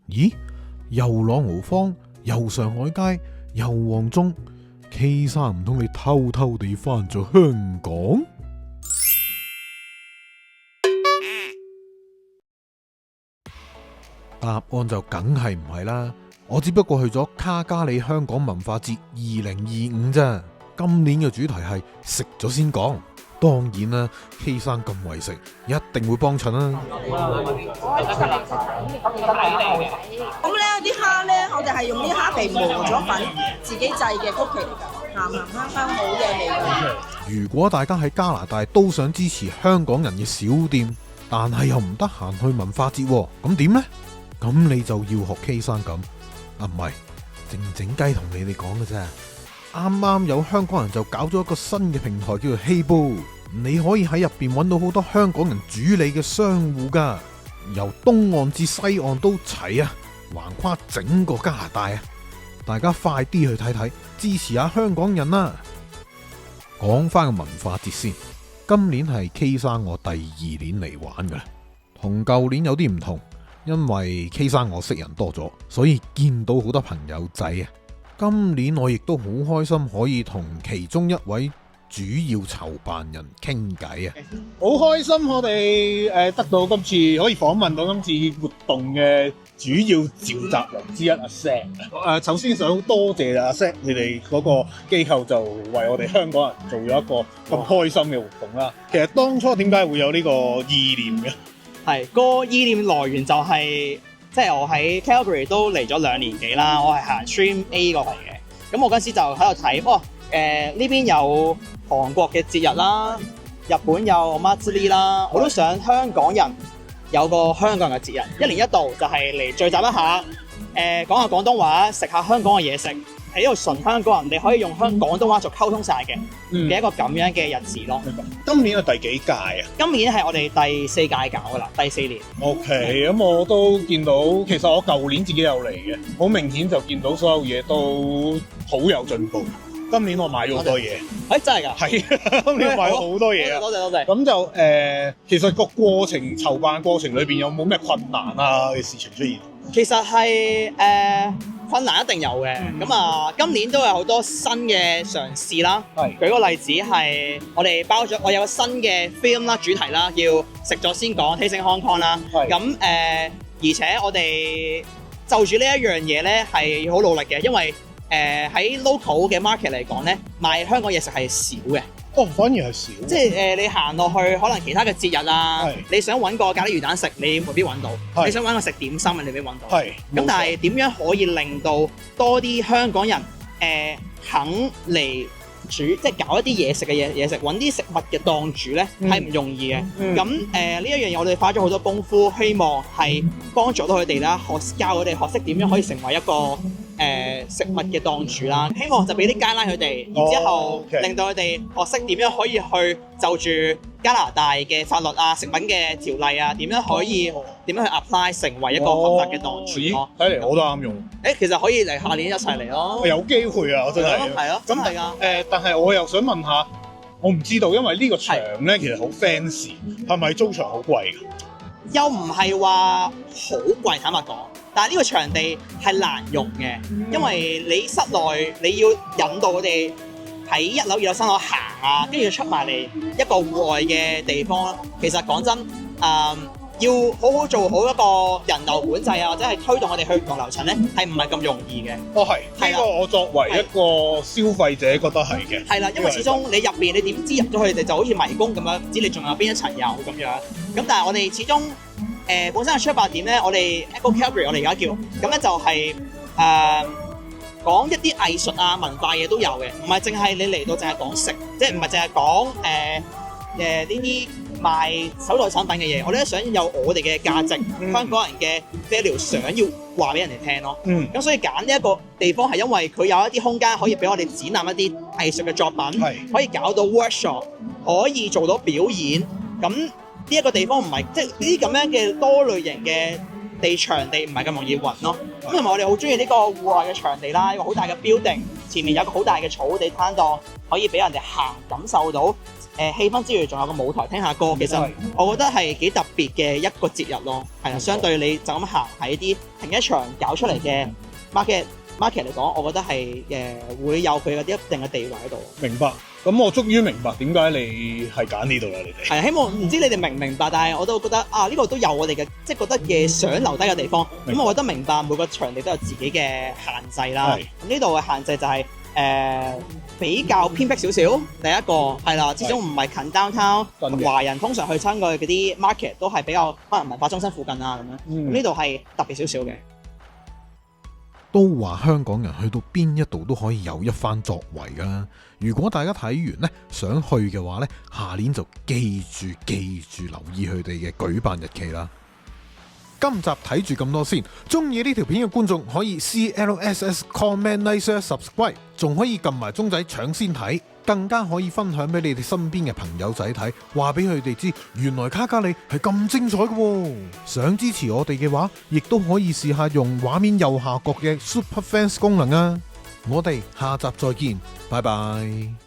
咦，又朗豪坊，又上海街，又旺中，K 生唔通你偷偷地返咗香港？答案就梗係唔係啦，我只不過去咗卡加里香港文化節2025咋。今年嘅主題係食咗先講，當然啦，K 生咁為食，一定會幫襯啦。咁咧啲蝦咧，我哋係用啲蝦皮磨咗粉，自己製嘅曲奇嚟㗎，鹹鹹香香好嘢味㗎。如果大家喺加拿大都想支持香港人嘅小店，但係又唔得閒去文化節，咁點呢？咁你就要學 K 生咁，唔係靜靜雞同你哋講嘅啫。啱啱有香港人就搞咗一個新嘅平台叫做 Heybo，你可以喺入邊揾到好多香港人主理嘅商戶噶，由東岸至西岸都齊啊，橫跨整個加拿大啊！大家快啲去睇睇，支持下香港人啦！講翻個文化節先，今年係 K 生我第2年嚟玩噶啦，同舊年有啲唔同，因為 K 生我識人多咗，所以見到好多朋友仔啊！今年我亦都好開心可以同其中一位主要籌辦人傾偈啊！好開心我哋得到今次可以訪問到今次活動嘅主要召集人之一阿 Sam。首先想多謝阿 Sam 你哋嗰個機構就為我哋香港人做咗一個咁開心嘅活動啦。其實當初點解會有呢個意念嘅？係個意念來源就係、即係我喺 Calgary 都嚟咗2年幾啦，我係行 Stream A 過嚟嘅。咁我嗰陣時就喺度睇，呢邊有韓國嘅節日啦，日本有 Matsuri 啦，我都想香港人有個香港人嘅節日，一年一度就係嚟聚集一下，講下廣東話，食下香港嘅嘢食，喺呢度純香港人，你可以用廣東話做溝通晒嘅一個咁樣嘅日子咯。今年係第幾屆啊？今年係我哋第4屆搞噶啦，第4年。OK，咁我都見到，其實我舊年自己有嚟嘅，好明顯就見到所有嘢都好有進步。今年我買咗好多嘢，真係㗎？係，今年我買咗好多嘢啊！多謝。咁就其實個過程籌辦過程裏邊有冇咩困難啊嘅事情出現？其實係困難一定有嘅。咁今年都有好多新嘅嘗試啦。舉個例子係我哋我有個新嘅 film 啦，主題啦，叫食咗先講 Tasting Hong Kong 啦。咁而且我哋就住呢一樣嘢咧係好努力嘅，因為喺 local 嘅 market 嚟講咧，賣香港嘢食係少嘅。反而係少。即係你行落去，可能其他嘅節日啊，你想揾個咖喱魚蛋食，你未必揾到；你想揾個食點心，你未必揾到。咁但係點樣可以令到多啲香港人肯嚟煮，即係搞一啲嘢食嘅嘢食，揾啲食物嘅檔主咧，係唔容易嘅。咁呢一樣嘢我哋花咗好多功夫，希望係幫助到佢哋啦，教佢哋學識點樣可以成為一個食物嘅檔主啦。希望就俾啲 guideline佢哋，然之後令到佢哋學識點樣可以去就住加拿大嘅法律啊、食品嘅條例啊，點樣去 apply 成為一個合法嘅檔主咯。睇嚟我都啱用。其實可以嚟下年一齊嚟咯。有機會啊！我真係。係咯，真係㗎。但係我又想問下，我唔知道，因為呢個場咧其實好 fancy，係咪租場好貴㗎？又唔係話好貴，坦白講。但係呢個場地係難用嘅，因為你室內你要引導佢哋喺1樓、2樓、3樓行啊，跟住出埋嚟一個戶外嘅地方。其實講真，要好好做好一個人流管制啊，或者係推動我哋去唔同樓層咧，係唔係咁容易嘅？係呢個我作為一個消費者覺得係嘅。係啦，因為始終你入邊你點知入咗去，你就好似迷宮咁樣，唔知你仲有邊一層有咁樣。咁但係我哋始終本身嘅出發點咧，我哋 Echo Calgary 我哋而家叫咁咧，就係講一啲藝術啊、文化嘢都有嘅，唔係淨係你嚟到淨係講食，即係唔係淨係講呢啲賣手袋產品嘅嘢。我哋都想有我哋嘅價值，香港人嘅 value 想要話俾人哋聽咯。咁所以揀呢一個地方係因為佢有一啲空間可以俾我哋展覽一啲藝術嘅作品，可以搞到 workshop， 可以做到表演。咁呢一個地方唔係即係呢啲咁樣嘅多類型嘅場地唔係咁容易揾咯。咁同埋我哋好中意呢個戶外嘅場地啦，一個好大嘅 building， 前面有一個好大嘅草地攤檔，可以俾人哋行感受到氣氛之餘，仲有個舞台聽下歌，其實我覺得係幾特別嘅一個節日咯。係啊，相對你就咁行喺啲停車場搞出嚟嘅 market 嚟講，我覺得係會有佢嗰啲一定嘅地位喺度。明白。咁我終於明白點解你係揀呢度啦，你哋。係希望唔知你哋明唔明白，但係我都覺得呢個都有我哋嘅，即係覺得嘅想留低嘅地方。咁我覺得明白每個場地都有自己嘅限制啦。咁呢度嘅限制就係比較偏僻少少。第一個係啦，始終唔係近 downtown，華人通常去親嘅嗰啲 market 都係比較可能文化中心附近啊咁樣。咁呢度係特別少少嘅。都話香港人去到邊一度都可以有一番作為㗎啦。如果大家睇完呢，想去嘅話呢，下年就記住留意佢哋嘅舉辦日期啦。今集睇住咁多先，中意呢條片嘅觀眾可以 CLSS comment like share subscribe， 仲可以撳埋鐘仔搶先睇，更加可以分享俾你哋身邊嘅朋友仔睇，話俾佢哋知原來卡卡里係咁精彩嘅喎。想支持我哋嘅話，亦都可以試下用畫面右下角嘅 Super Fans 功能啊！我哋下集再見，拜拜。